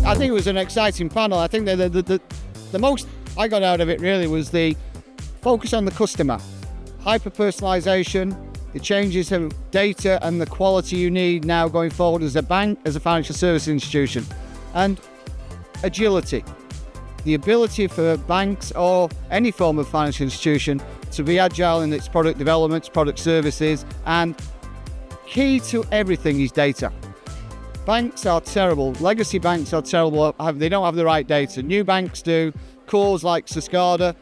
I think it was an exciting panel. I think the most I got out of it really was the focus on the customer, hyper-personalization, the changes of data and the quality you need now going forward as a bank, as a financial service institution, and agility. The ability for banks or any form of financial institution to be agile in its product development, product services, and key to everything is data. Banks are terrible. Legacy banks are terrible. They don't have the right data. New banks do. Cores like Cascada,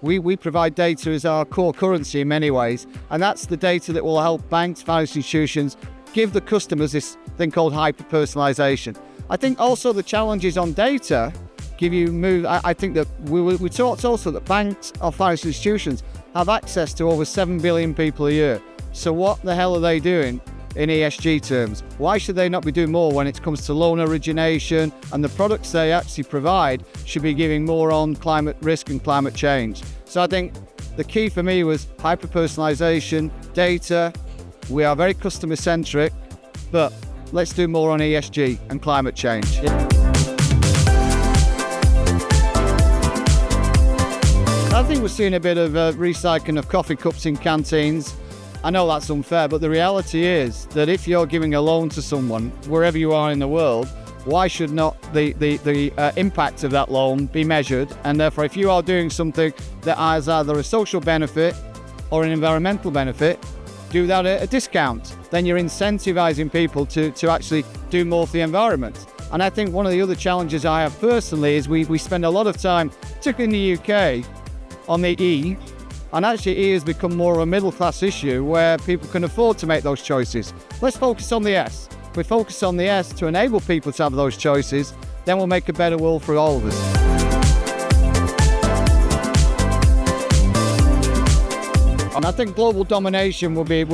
we provide data as our core currency in many ways, and that's the data that will help banks, financial institutions give the customers this thing called hyper-personalization. I think also the challenges on data give you move. I think that we talked also that banks or financial institutions have access to over 7 billion people a year. So what the hell are they doing in ESG terms? Why should they not be doing more when it comes to loan origination, and the products they actually provide should be giving more on climate risk and climate change? So I think the key for me was hyper-personalization, data. We are very customer-centric, but let's do more on ESG and climate change. I think we're seeing a bit of recycling of coffee cups in canteens. I know that's unfair, but the reality is that if you're giving a loan to someone, wherever you are in the world, why should not the impact of that loan be measured? And therefore, if you are doing something that has either a social benefit or an environmental benefit, do that at a discount. Then you're incentivizing people to actually do more for the environment. And I think one of the other challenges I have personally is we spend a lot of time, particularly in the UK, on the E, and actually E has become more of a middle class issue where people can afford to make those choices. Let's focus on the S. If we focus on the S to enable people to have those choices, then we'll make a better world for all of us. And I think global domination will be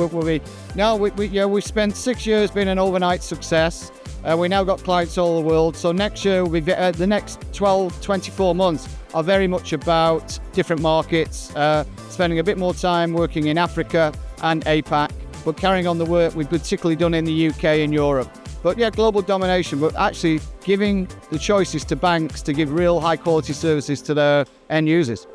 now we spent 6 years being an overnight success. We now got clients all over the world. So next year will be the next 12, 24 months are very much about different markets, spending a bit more time working in Africa and APAC, but carrying on the work we've particularly done in the UK and Europe. But yeah, global domination, but actually giving the choices to banks to give real high quality services to their end users.